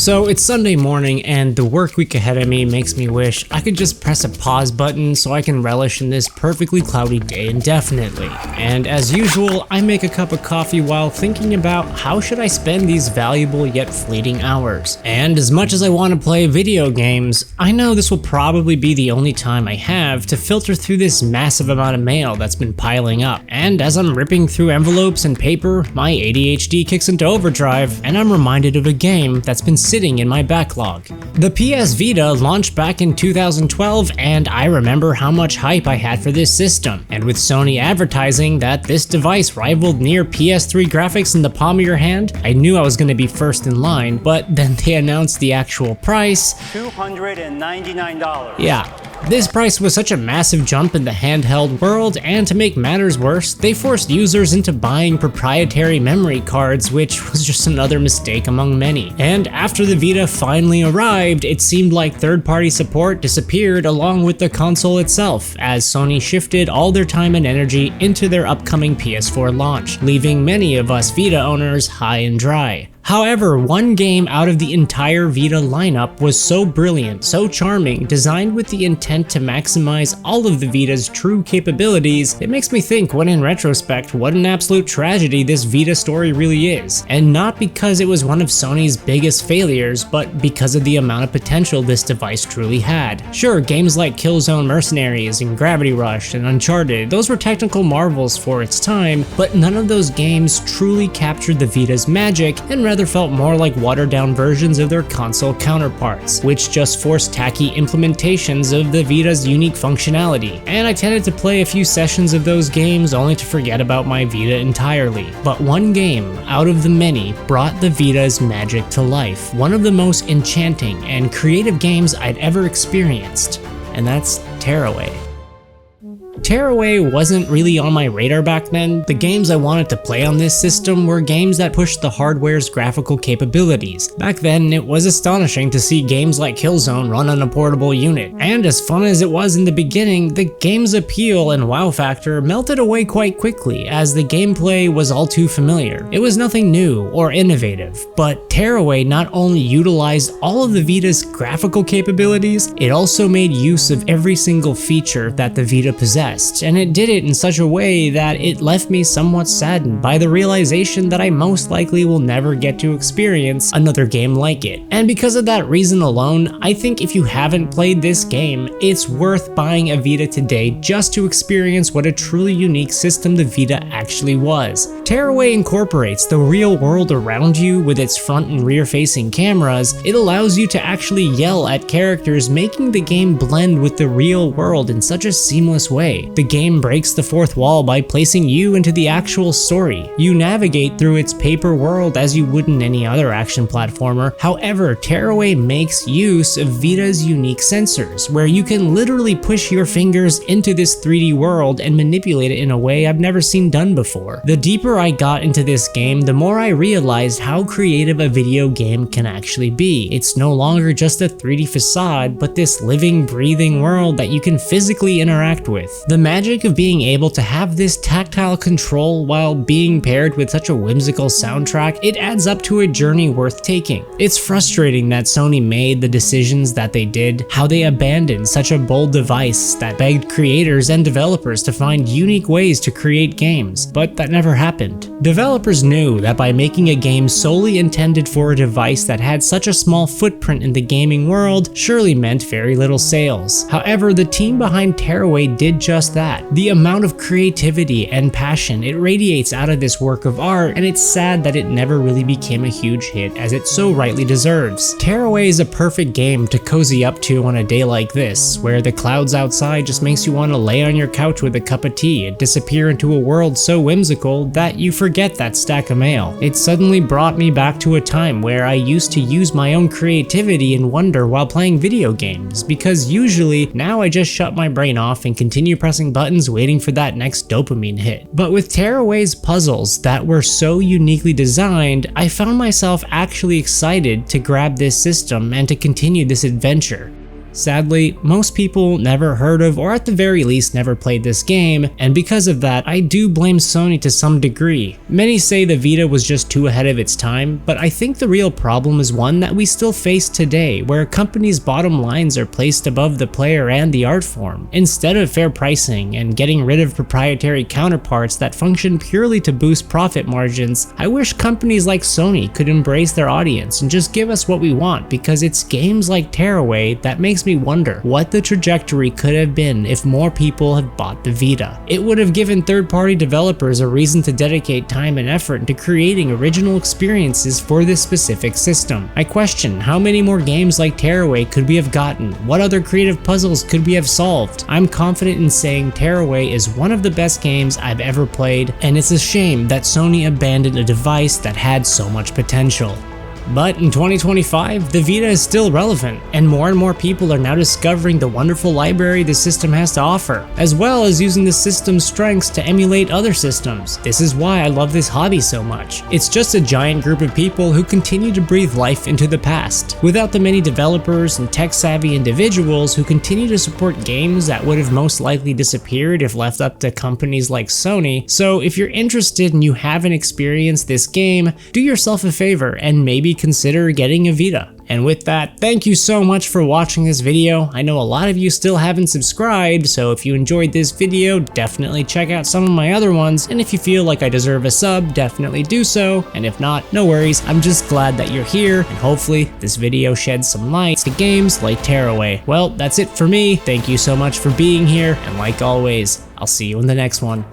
So it's Sunday morning and the work week ahead of me makes me wish I could just press a pause button so I can relish in this perfectly cloudy day indefinitely. And as usual, I make a cup of coffee while thinking about how should I spend these valuable yet fleeting hours. And as much as I want to play video games, I know this will probably be the only time I have to filter through this massive amount of mail that's been piling up. And as I'm ripping through envelopes and paper, my ADHD kicks into overdrive and I'm reminded of a game that's been sitting in my backlog. The PS Vita launched back in 2012 and I remember how much hype I had for this system. And with Sony advertising that this device rivaled near PS3 graphics in the palm of your hand, I knew I was going to be first in line, but then they announced the actual price. $299. Yeah. This price was such a massive jump in the handheld world, and to make matters worse, they forced users into buying proprietary memory cards, which was just another mistake among many. And after the Vita finally arrived, it seemed like third-party support disappeared along with the console itself, as Sony shifted all their time and energy into their upcoming PS4 launch, leaving many of us Vita owners high and dry. However, one game out of the entire Vita lineup was so brilliant, so charming, designed with the intent to maximize all of the Vita's true capabilities, it makes me think when in retrospect what an absolute tragedy this Vita story really is. And not because it was one of Sony's biggest failures, but because of the amount of potential this device truly had. Sure, games like Killzone Mercenaries and Gravity Rush and Uncharted, those were technical marvels for its time, but none of those games truly captured the Vita's magic and rather felt more like watered-down versions of their console counterparts, which just forced tacky implementations of the Vita's unique functionality. And I tended to play a few sessions of those games only to forget about my Vita entirely. But one game out of the many brought the Vita's magic to life, one of the most enchanting and creative games I'd ever experienced, and that's Tearaway. Tearaway wasn't really on my radar back then. The games I wanted to play on this system were games that pushed the hardware's graphical capabilities. Back then, it was astonishing to see games like Killzone run on a portable unit. And as fun as it was in the beginning, the game's appeal and wow factor melted away quite quickly as the gameplay was all too familiar. It was nothing new or innovative, but Tearaway not only utilized all of the Vita's graphical capabilities, it also made use of every single feature that the Vita possessed. And it did it in such a way that it left me somewhat saddened by the realization that I most likely will never get to experience another game like it. And because of that reason alone, I think if you haven't played this game, it's worth buying a Vita today just to experience what a truly unique system the Vita actually was. Tearaway incorporates the real world around you with its front and rear facing cameras. It allows you to actually yell at characters, making the game blend with the real world in such a seamless way. The game breaks the fourth wall by placing you into the actual story. You navigate through its paper world as you would in any other action platformer. However, Tearaway makes use of Vita's unique sensors, where you can literally push your fingers into this 3D world and manipulate it in a way I've never seen done before. The deeper I got into this game, the more I realized how creative a video game can actually be. It's no longer just a 3D facade, but this living, breathing world that you can physically interact with. The magic of being able to have this tactile control while being paired with such a whimsical soundtrack, it adds up to a journey worth taking. It's frustrating that Sony made the decisions that they did, how they abandoned such a bold device that begged creators and developers to find unique ways to create games, but that never happened. Developers knew that by making a game solely intended for a device that had such a small footprint in the gaming world surely meant very little sales. However, the team behind Tearaway did just that. The amount of creativity and passion it radiates out of this work of art, and it's sad that it never really became a huge hit as it so rightly deserves. Tearaway is a perfect game to cozy up to on a day like this, where the clouds outside just makes you want to lay on your couch with a cup of tea and disappear into a world so whimsical that you forget that stack of mail. It suddenly brought me back to a time where I used to use my own creativity and wonder while playing video games, because usually now I just shut my brain off and continue pressing buttons waiting for that next dopamine hit. But with Tearaway's puzzles that were so uniquely designed, I found myself actually excited to grab this system and to continue this adventure. Sadly, most people never heard of, or at the very least never played this game, and because of that, I do blame Sony to some degree. Many say the Vita was just too ahead of its time, but I think the real problem is one that we still face today, where a company's bottom lines are placed above the player and the art form. Instead of fair pricing and getting rid of proprietary counterparts that function purely to boost profit margins, I wish companies like Sony could embrace their audience and just give us what we want, because it's games like Tearaway that makes me wonder what the trajectory could have been if more people had bought the Vita. It would have given third-party developers a reason to dedicate time and effort into creating original experiences for this specific system. I question how many more games like Tearaway could we have gotten? What other creative puzzles could we have solved? I'm confident in saying Tearaway is one of the best games I've ever played, and it's a shame that Sony abandoned a device that had so much potential. But in 2025, the Vita is still relevant, and more people are now discovering the wonderful library the system has to offer, as well as using the system's strengths to emulate other systems. This is why I love this hobby so much. It's just a giant group of people who continue to breathe life into the past, without the many developers and tech-savvy individuals who continue to support games that would have most likely disappeared if left up to companies like Sony. So if you're interested and you haven't experienced this game, do yourself a favor and maybe consider getting a Vita. And with that, thank you so much for watching this video. I know a lot of you still haven't subscribed, so if you enjoyed this video, definitely check out some of my other ones, and if you feel like I deserve a sub, definitely do so, and if not, no worries. I'm just glad that you're here, and hopefully this video sheds some light to games like Tearaway. Well, that's it for me. Thank you so much for being here, and like always, I'll see you in the next one.